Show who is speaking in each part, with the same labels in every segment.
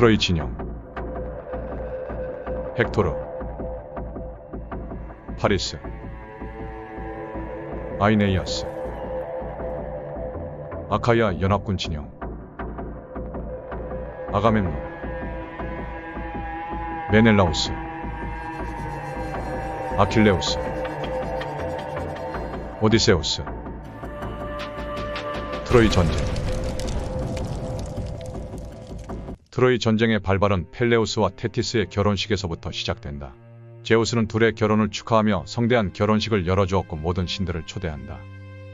Speaker 1: 트로이 진영, 헥토르, 파리스, 아이네이아스, 아카이아 연합군 진영, 아가멤논, 메넬라우스, 아킬레우스, 오디세우스. 트로이 전쟁. 트로이 전쟁의 발발은 펠레우스와 테티스의 결혼식에서부터 시작된다. 제우스는 둘의 결혼을 축하하며 성대한 결혼식을 열어주었고 모든 신들을 초대한다.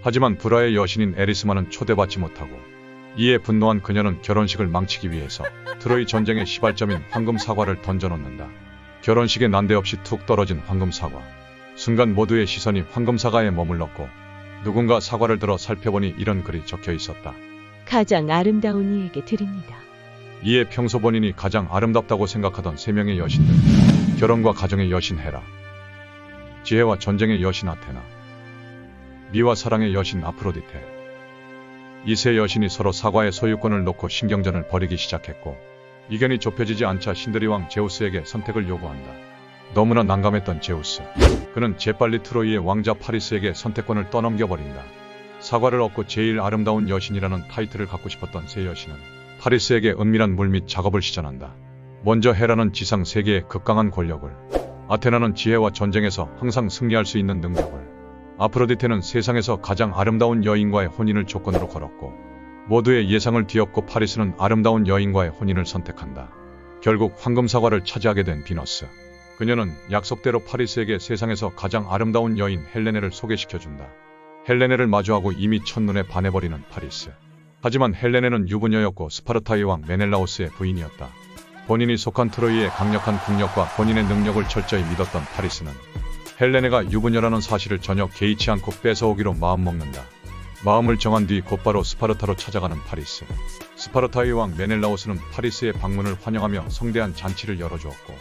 Speaker 1: 하지만 불화의 여신인 에리스만은 초대받지 못하고 이에 분노한 그녀는 결혼식을 망치기 위해서 트로이 전쟁의 시발점인 황금 사과를 던져놓는다. 결혼식에 난데없이 툭 떨어진 황금 사과. 순간 모두의 시선이 황금 사과에 머물렀고 누군가 사과를 들어 살펴보니 이런 글이 적혀 있었다.
Speaker 2: 가장 아름다운 이에게 드립니다.
Speaker 1: 이에 평소 본인이 가장 아름답다고 생각하던 세 명의 여신들, 결혼과 가정의 여신 헤라, 지혜와 전쟁의 여신 아테나, 미와 사랑의 여신 아프로디테. 이 세 여신이 서로 사과의 소유권을 놓고 신경전을 벌이기 시작했고 이견이 좁혀지지 않자 신들이 왕 제우스에게 선택을 요구한다. 너무나 난감했던 제우스. 그는 재빨리 트로이의 왕자 파리스에게 선택권을 떠넘겨버린다. 사과를 얻고 제일 아름다운 여신이라는 타이틀을 갖고 싶었던 세 여신은 파리스에게 은밀한 물 및 작업을 시전한다. 먼저 헤라는 지상 세계의 극강한 권력을, 아테나는 지혜와 전쟁에서 항상 승리할 수 있는 능력을, 아프로디테는 세상에서 가장 아름다운 여인과의 혼인을 조건으로 걸었고 모두의 예상을 뒤엎고 파리스는 아름다운 여인과의 혼인을 선택한다. 결국 황금 사과를 차지하게 된 비너스. 그녀는 약속대로 파리스에게 세상에서 가장 아름다운 여인 헬레네를 소개시켜준다. 헬레네를 마주하고 이미 첫눈에 반해버리는 파리스. 하지만 헬레네는 유부녀였고 스파르타의 왕 메넬라우스의 부인이었다. 본인이 속한 트로이의 강력한 국력과 본인의 능력을 철저히 믿었던 파리스는 헬레네가 유부녀라는 사실을 전혀 개의치 않고 뺏어오기로 마음먹는다. 마음을 정한 뒤 곧바로 스파르타로 찾아가는 파리스. 스파르타의 왕 메넬라우스는 파리스의 방문을 환영하며 성대한 잔치를 열어주었고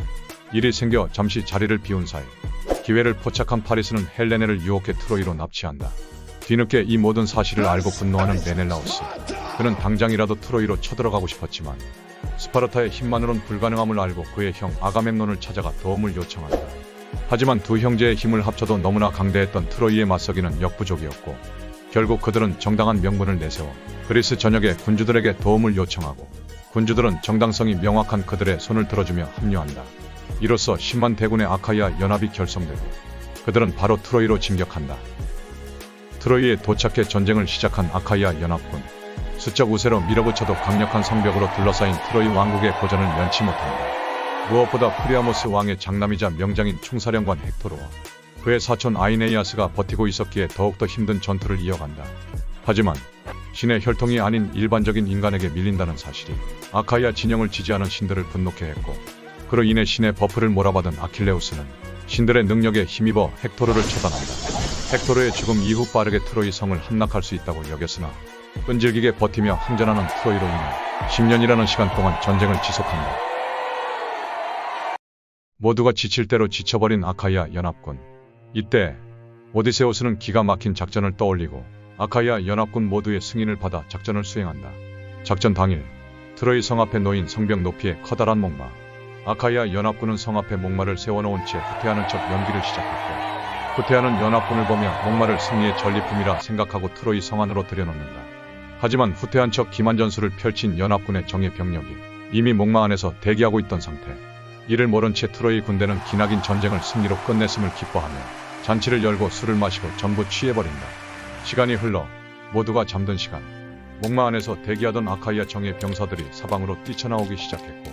Speaker 1: 일이 생겨 잠시 자리를 비운 사이 기회를 포착한 파리스는 헬레네를 유혹해 트로이로 납치한다. 뒤늦게 이 모든 사실을 알고 분노하는 메넬라우스. 그는 당장이라도 트로이로 쳐들어가고 싶었지만 스파르타의 힘만으론 불가능함을 알고 그의 형 아가멤논을 찾아가 도움을 요청한다. 하지만 두 형제의 힘을 합쳐도 너무나 강대했던 트로이에 맞서기는 역부족이었고 결국 그들은 정당한 명분을 내세워 그리스 전역의 군주들에게 도움을 요청하고 군주들은 정당성이 명확한 그들의 손을 들어주며 합류한다. 이로써 10만 대군의 아카이아 연합이 결성되고 그들은 바로 트로이로 진격한다. 트로이에 도착해 전쟁을 시작한 아카이아 연합군. 수적 우세로 밀어붙여도 강력한 성벽으로 둘러싸인 트로이 왕국의 고전을 면치 못한다. 무엇보다 프리아모스 왕의 장남이자 명장인 총사령관 헥토르와 그의 사촌 아이네이아스가 버티고 있었기에 더욱더 힘든 전투를 이어간다. 하지만 신의 혈통이 아닌 일반적인 인간에게 밀린다는 사실이 아카이아 진영을 지지하는 신들을 분노케 했고 그로 인해 신의 버프를 몰아받은 아킬레우스는 신들의 능력에 힘입어 헥토르를 처단한다. 헥토르의 죽음 이후 빠르게 트로이 성을 함락할 수 있다고 여겼으나 끈질기게 버티며 항전하는 트로이로 인해 10년이라는 시간 동안 전쟁을 지속한다. 모두가 지칠 대로 지쳐버린 아카이아 연합군. 이때 오디세우스는 기가 막힌 작전을 떠올리고 아카이아 연합군 모두의 승인을 받아 작전을 수행한다. 작전 당일 트로이 성 앞에 놓인 성벽 높이의 커다란 목마. 아카이아 연합군은 성 앞에 목마를 세워놓은 채 후퇴하는 척 연기를 시작했고 후퇴하는 연합군을 보며 목마를 승리의 전리품이라 생각하고 트로이 성 안으로 들여놓는다. 하지만 후퇴한 척 기만전술을 펼친 연합군의 정예 병력이 이미 목마 안에서 대기하고 있던 상태. 이를 모른 채 트로이 군대는 기나긴 전쟁을 승리로 끝냈음을 기뻐하며 잔치를 열고 술을 마시고 전부 취해버린다. 시간이 흘러 모두가 잠든 시간. 목마 안에서 대기하던 아카이아 정예 병사들이 사방으로 뛰쳐나오기 시작했고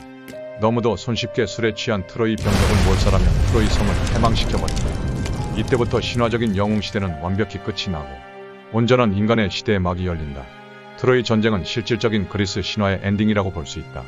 Speaker 1: 너무도 손쉽게 술에 취한 트로이 병력을 몰살하며 트로이 성을 해망시켜버린다. 이때부터 신화적인 영웅시대는 완벽히 끝이 나고 온전한 인간의 시대의 막이 열린다. 트로이 전쟁은 실질적인 그리스 신화의 엔딩이라고 볼 수 있다.